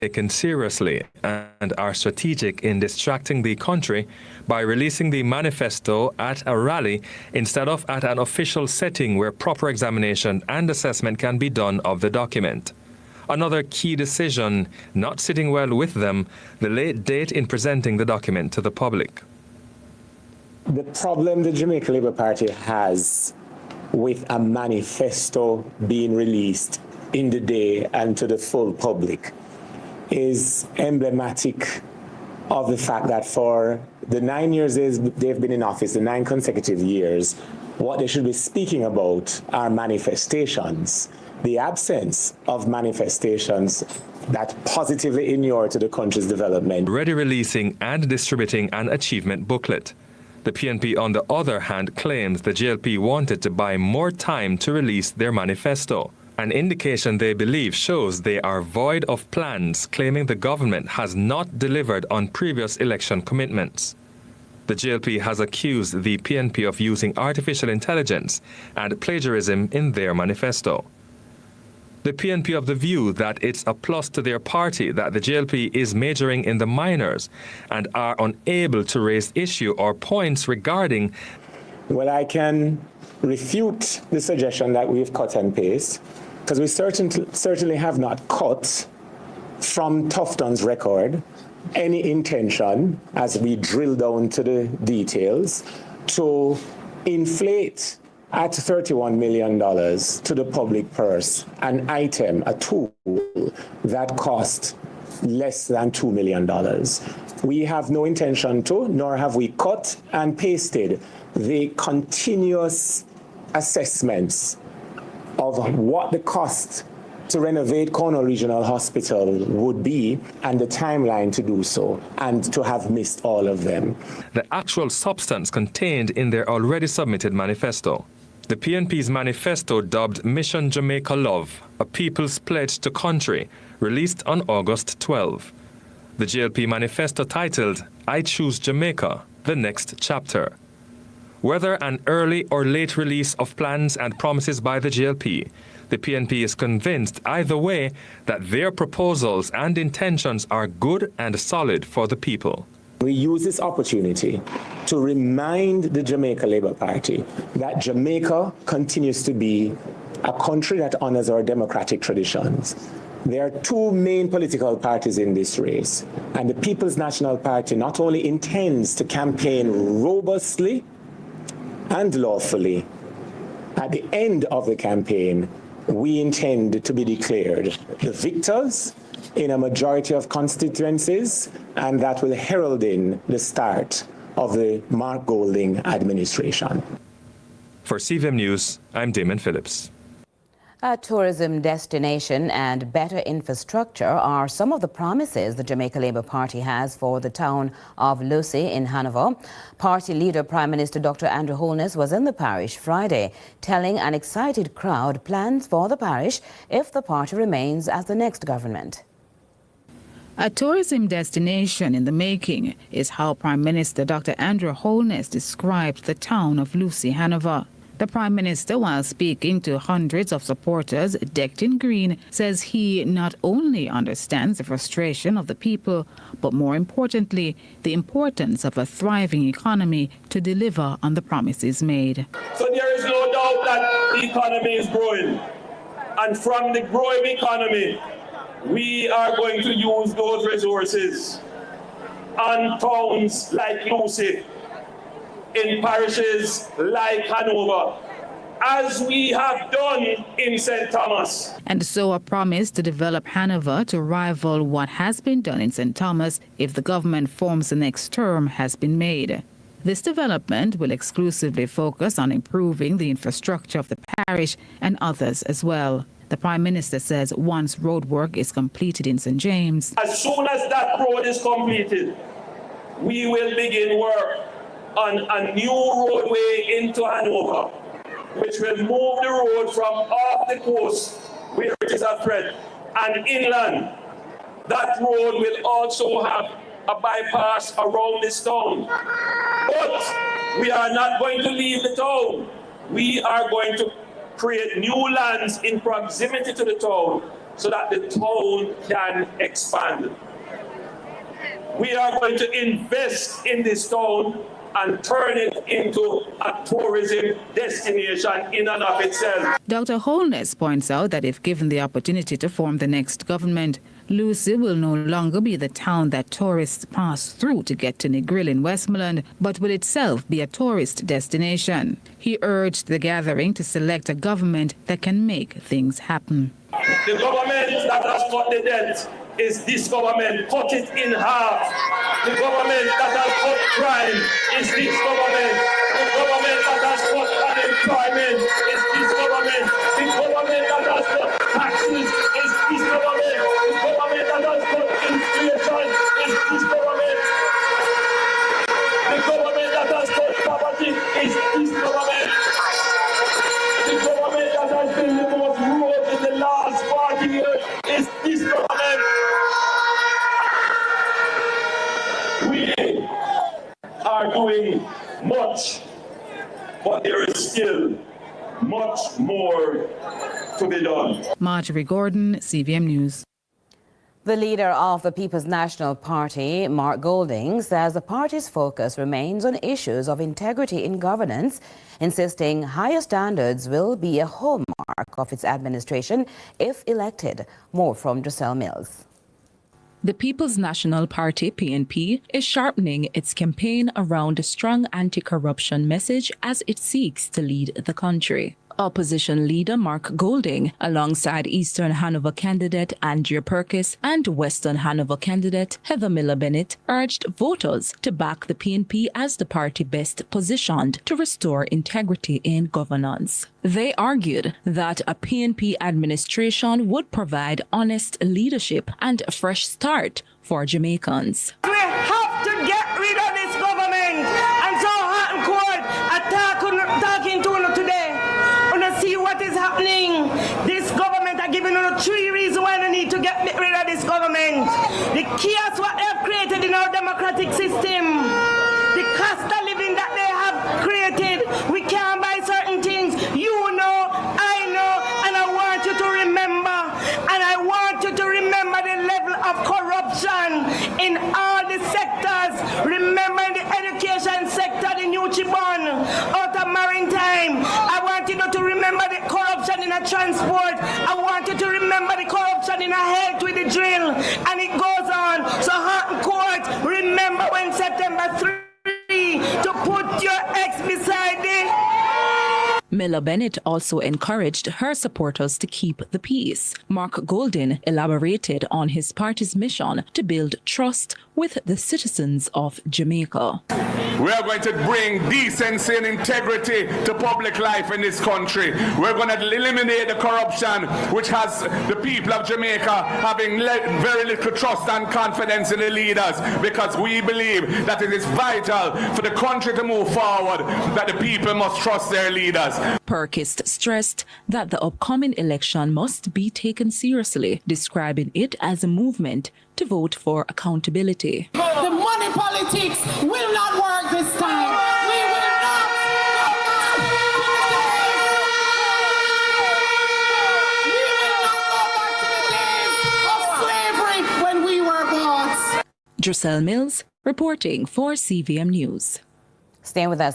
taken seriously and are strategic in distracting the country by releasing the manifesto at a rally instead of at an official setting where proper examination and assessment can be done of the document. Another key decision not sitting well with them, the late date in presenting the document to the public. The problem the Jamaica Labour Party has with a manifesto being released in the day and to the full public is emblematic of the fact that for the 9 years they've been in office, the 9 consecutive years, what they should be speaking about are manifestations. The absence of manifestations that positively inure to the country's development. Already releasing and distributing an achievement booklet. The PNP, on the other hand, claims the JLP wanted to buy more time to release their manifesto. An indication they believe shows they are void of plans, claiming the government has not delivered on previous election commitments. The JLP has accused the PNP of using artificial intelligence and plagiarism in their manifesto. The PNP of the view that it's a plus to their party that the JLP is majoring in the minors and are unable to raise issue or points regarding. Well, I can refute the suggestion that we've cut and paste, because we certainly have not cut from Tufton's record any intention, as we drill down to the details, to inflate at $31 million to the public purse an item, a tool that cost less than $2 million. We have no intention to, nor have we cut and pasted the continuous assessments of what the cost to renovate Cornwall Regional Hospital would be and the timeline to do so, and to have missed all of them. The actual substance contained in their already submitted manifesto. The PNP's manifesto, dubbed Mission Jamaica Love, a people's pledge to country, released on August 12. The JLP manifesto titled, I Choose Jamaica, the Next Chapter. Whether an early or late release of plans and promises by the JLP, the PNP is convinced either way that their proposals and intentions are good and solid for the people. We use this opportunity to remind the Jamaica Labour Party that Jamaica continues to be a country that honors our democratic traditions. There are 2 main political parties in this race, and the People's National Party not only intends to campaign robustly and lawfully. At the end of the campaign, we intend to be declared the victors in a majority of constituencies, and that will herald in the start of the Mark Golding administration. For CVM News, I'm Damon Phillips. A tourism destination and better infrastructure are some of the promises the Jamaica Labour Party has for the town of Lucy in Hanover. Party leader Prime Minister Dr. Andrew Holness was in the parish Friday, telling an excited crowd plans for the parish if the party remains as the next government. A tourism destination in the making is how Prime Minister Dr. Andrew Holness described the town of Lucy, Hanover. The Prime Minister, while speaking to hundreds of supporters decked in green, says he not only understands the frustration of the people, but more importantly, the importance of a thriving economy to deliver on the promises made. So there is no doubt that the economy is growing. And from the growing economy, we are going to use those resources on towns like Lucy, in parishes like Hanover, as we have done in St. Thomas. And so a promise to develop Hanover to rival what has been done in St. Thomas if the government forms the next term has been made. This development will exclusively focus on improving the infrastructure of the parish and others as well. The Prime Minister says once road work is completed in St. James, as soon as that road is completed, we will begin work on a new roadway into Hanover, which will move the road from off the coast, where it is a threat, and inland. That road will also have a bypass around this town. But we are not going to leave the town. We are going to create new lands in proximity to the town so that the town can expand. We are going to invest in this town and turn it into a tourism destination in and of itself. Dr. Holness points out that if given the opportunity to form the next government, Lucy will no longer be the town that tourists pass through to get to Negril in Westmoreland, but will itself be a tourist destination. He urged the gathering to select a government that can make things happen. The government that has cut the debt is this government. Cut it in half. The government that has cut crime is this government. The government that has cut unemployment is this government. The government that has cut taxes is this government. The government that has cut inflation is this government. The government that has cut poverty is this government. The government that has been the most rude in the last 40 years is this government. We are doing much, but there is still much more to be done. Marjorie Gordon, CVM News. The leader of the People's National Party, Mark Golding, says the party's focus remains on issues of integrity in governance, insisting higher standards will be a hallmark of its administration if elected. More from Giselle Mills. The People's National Party, PNP, is sharpening its campaign around a strong anti-corruption message as it seeks to lead the country. Opposition leader Mark Golding, alongside Eastern Hanover candidate Andrea Perkis and Western Hanover candidate Heather Miller-Bennett, urged voters to back the PNP as the party best positioned to restore integrity in governance. They argued that a PNP administration would provide honest leadership and a fresh start for Jamaicans. We have to get rid of this government. And so hot and cold, talking to you today. See what is happening. This government are giving you 3 reasons why they need to get rid of this government. The chaos what they have created in our democratic system, the cost of living that they have created. We can't buy certain things. You know, I know, and I want you to remember. And I want you to remember the level of corruption in all the sectors. Remember in the education sector, the new Chibon, out of maritime. I want you to remember the corruption in a transport. I want you to remember the corruption in a health with the drill. And it goes on. So hot and court, remember when September 3 to put your ex beside it. Miller-Bennett also encouraged her supporters to keep the peace. Mark Golding elaborated on his party's mission to build trust with the citizens of Jamaica. We are going to bring decency and integrity to public life in this country. We're going to eliminate the corruption which has the people of Jamaica having very little trust and confidence in the leaders, because we believe that it is vital for the country to move forward that the people must trust their leaders. Perkis stressed that the upcoming election must be taken seriously, describing it as a movement to vote for accountability. The money politics will not work this time. We will not go back to the days of slavery when we were boss. Giselle Mills reporting for CVM News. Staying with us.